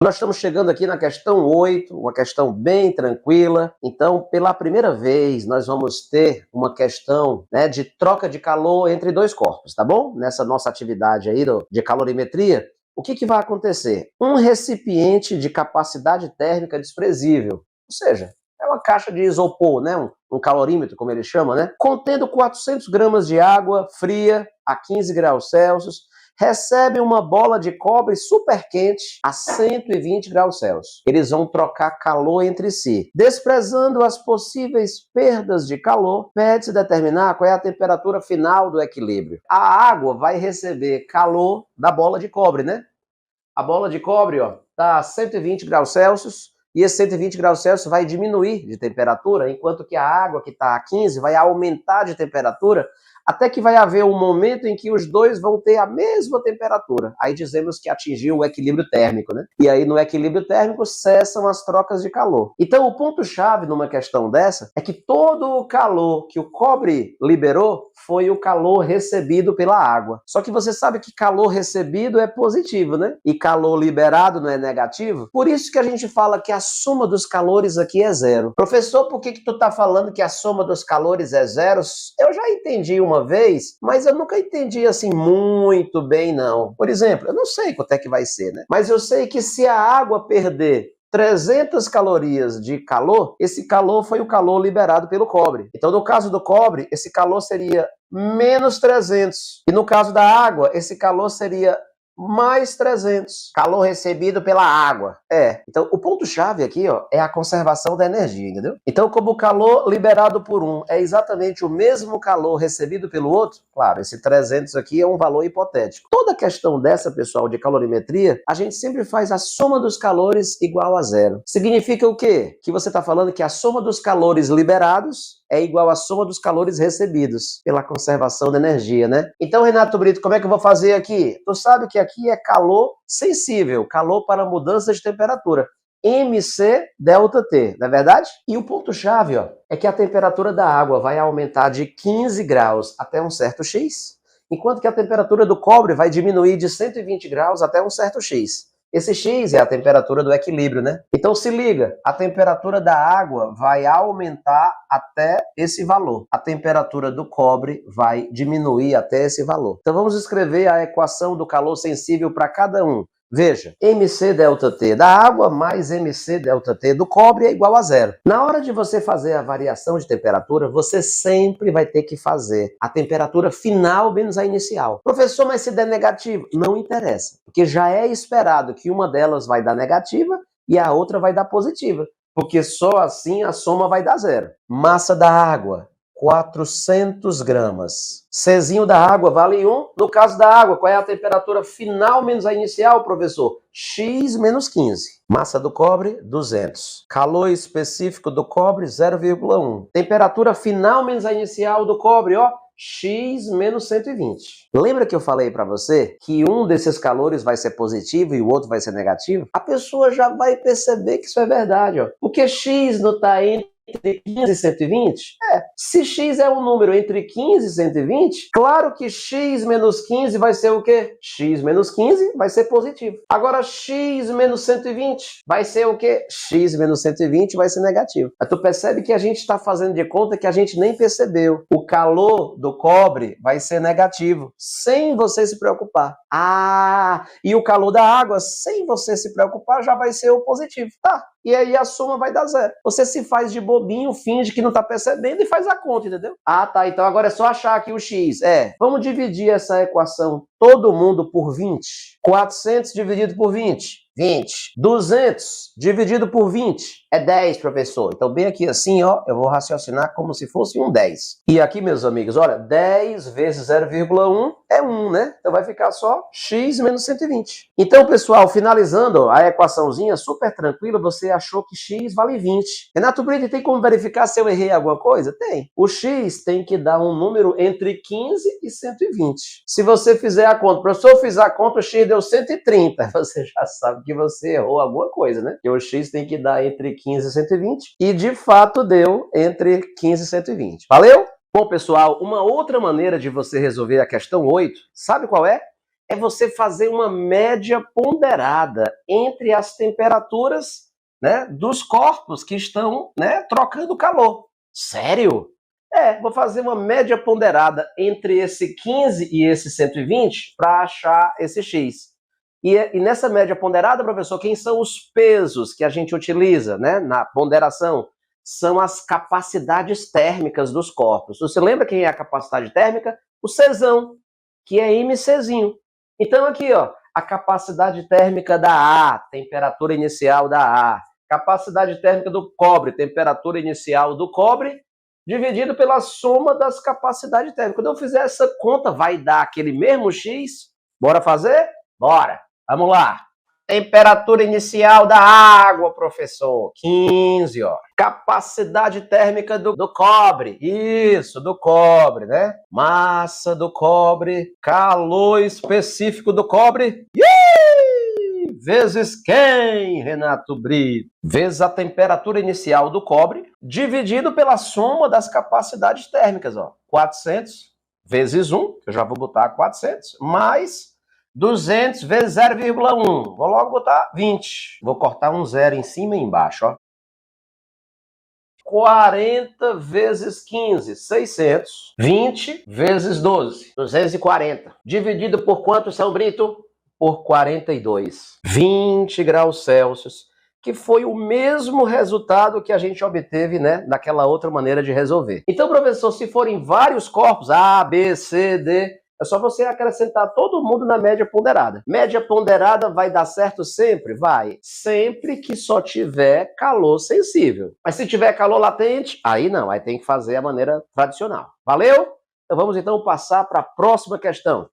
Nós estamos chegando aqui na questão 8, uma questão bem tranquila. Então, pela primeira vez, nós vamos ter uma questão, né, de troca de calor entre dois corpos, tá bom? Nessa nossa atividade aí de calorimetria, o que vai acontecer? Um recipiente de capacidade térmica desprezível, ou seja, é uma caixa de isopor, né, um calorímetro, como ele chama, né, contendo 400 gramas de água fria a 15 graus Celsius, recebe uma bola de cobre super quente a 120 graus Celsius. Eles vão trocar calor entre si. Desprezando as possíveis perdas de calor, pede-se determinar qual é a temperatura final do equilíbrio. A água vai receber calor da bola de cobre, né? A bola de cobre, ó, tá a 120 graus Celsius, e esse 120 graus Celsius vai diminuir de temperatura, enquanto que a água que está a 15 vai aumentar de temperatura, até que vai haver um momento em que os dois vão ter a mesma temperatura. Aí dizemos que atingiu o equilíbrio térmico, né? E aí no equilíbrio térmico cessam as trocas de calor. Então o ponto-chave numa questão dessa é que todo o calor que o cobre liberou foi o calor recebido pela água. Só que você sabe que calor recebido é positivo, né? E calor liberado não é negativo. Por isso que a gente fala que a soma dos calores aqui é zero. Professor, por que tu tá falando que a soma dos calores é zero? Eu já entendi uma vez, mas eu nunca entendi assim muito bem, não. Por exemplo, eu não sei quanto é que vai ser, né? Mas eu sei que se a água perder 300 calorias de calor, esse calor foi o calor liberado pelo cobre. Então, no caso do cobre, esse calor seria menos 300. E no caso da água, esse calor seria mais 300. Calor recebido pela água. Então o ponto-chave aqui, ó, é a conservação da energia, entendeu? Então, como o calor liberado por um é exatamente o mesmo calor recebido pelo outro, claro, esse 300 aqui é um valor hipotético. Toda questão dessa, pessoal, de calorimetria, a gente sempre faz a soma dos calores igual a zero. Significa o quê? Que você está falando que a soma dos calores liberados é igual à soma dos calores recebidos pela conservação da energia, né? Então, Renato Brito, como é que eu vou fazer aqui? Tu sabe que aqui é calor sensível, calor para mudança de temperatura. MC delta T, não é verdade? E o ponto-chave, ó, é que a temperatura da água vai aumentar de 15 graus até um certo X, enquanto que a temperatura do cobre vai diminuir de 120 graus até um certo X. Esse X é a temperatura do equilíbrio, né? Então se liga, a temperatura da água vai aumentar até esse valor. A temperatura do cobre vai diminuir até esse valor. Então vamos escrever a equação do calor sensível para cada um. Veja, MC delta T da água mais MC delta T do cobre é igual a zero. Na hora de você fazer a variação de temperatura, você sempre vai ter que fazer a temperatura final menos a inicial. Professor, mas se der negativo? Não interessa, porque já é esperado que uma delas vai dar negativa e a outra vai dar positiva, porque só assim a soma vai dar zero. Massa da água, 400 gramas. Czinho da água vale 1. No caso da água, qual é a temperatura final menos a inicial, professor? X menos 15. Massa do cobre, 200. Calor específico do cobre, 0,1. Temperatura final menos a inicial do cobre, ó, X menos 120. Lembra que eu falei para você que um desses calores vai ser positivo e o outro vai ser negativo? A pessoa já vai perceber que isso é verdade, ó. Porque X não está entre 15 e 120? Se X é um número entre 15 e 120, claro que X menos 15 vai ser o quê? X menos 15 vai ser positivo. Agora, X menos 120 vai ser o quê? X menos 120 vai ser negativo. Mas tu percebe que a gente está fazendo de conta que a gente nem percebeu. O calor do cobre vai ser negativo, sem você se preocupar. E o calor da água, sem você se preocupar, já vai ser o positivo. Tá, e aí a soma vai dar zero. Você se faz de bobinho, finge que não tá percebendo e faz a conta, entendeu? Tá, então agora é só achar aqui o X. Vamos dividir essa equação todo mundo por 20. 400 dividido por 20. 20. 200 dividido por 20 é 10, professor. Então, bem aqui assim, ó, eu vou raciocinar como se fosse um 10. E aqui, meus amigos, olha, 10 vezes 0,1 é 1, né? Então vai ficar só x menos 120. Então, pessoal, finalizando a equaçãozinha super tranquila, você achou que x vale 20. Renato Brito, tem como verificar se eu errei alguma coisa? Tem. O x tem que dar um número entre 15 e 120. Se você fizer a conta, professor, eu fiz a conta, o x deu 130. Você já sabe que você errou alguma coisa, né? Que o x tem que dar entre 15 e 120 e de fato deu entre 15 e 120. Valeu? Bom, pessoal, uma outra maneira de você resolver a questão 8, sabe qual é? é você fazer uma média ponderada entre as temperaturas, né, dos corpos que estão, né, trocando calor. Sério? Vou fazer uma média ponderada entre esse 15 e esse 120 para achar esse X. E nessa média ponderada, professor, quem são os pesos que a gente utiliza, né, na ponderação? São as capacidades térmicas dos corpos. Você lembra quem é a capacidade térmica? O Czão, que é MCzinho. Então aqui, ó, a capacidade térmica da A, temperatura inicial da A. Capacidade térmica do cobre, temperatura inicial do cobre, dividido pela soma das capacidades térmicas. Quando eu fizer essa conta, vai dar aquele mesmo X? Bora fazer? Bora! Vamos lá! Temperatura inicial da água, professor, 15, ó. Capacidade térmica do cobre, isso, do cobre, né? Massa do cobre, calor específico do cobre, vezes quem, Renato Brito? Vezes a temperatura inicial do cobre, dividido pela soma das capacidades térmicas, ó. 400 vezes 1, que eu já vou botar 400, mais 200 vezes 0,1. Vou logo botar 20. Vou cortar um zero em cima e embaixo, ó. 40 vezes 15, 600. 20 vezes 12, 240. Dividido por quanto, São Brito? Por 42. 20 graus Celsius, que foi o mesmo resultado que a gente obteve, né, naquela outra maneira de resolver. Então, professor, se forem vários corpos, A, B, C, D, é só você acrescentar todo mundo na média ponderada. Média ponderada vai dar certo sempre? Vai. Sempre que só tiver calor sensível. Mas se tiver calor latente, aí não, aí tem que fazer a maneira tradicional. Valeu? Então vamos então passar para a próxima questão.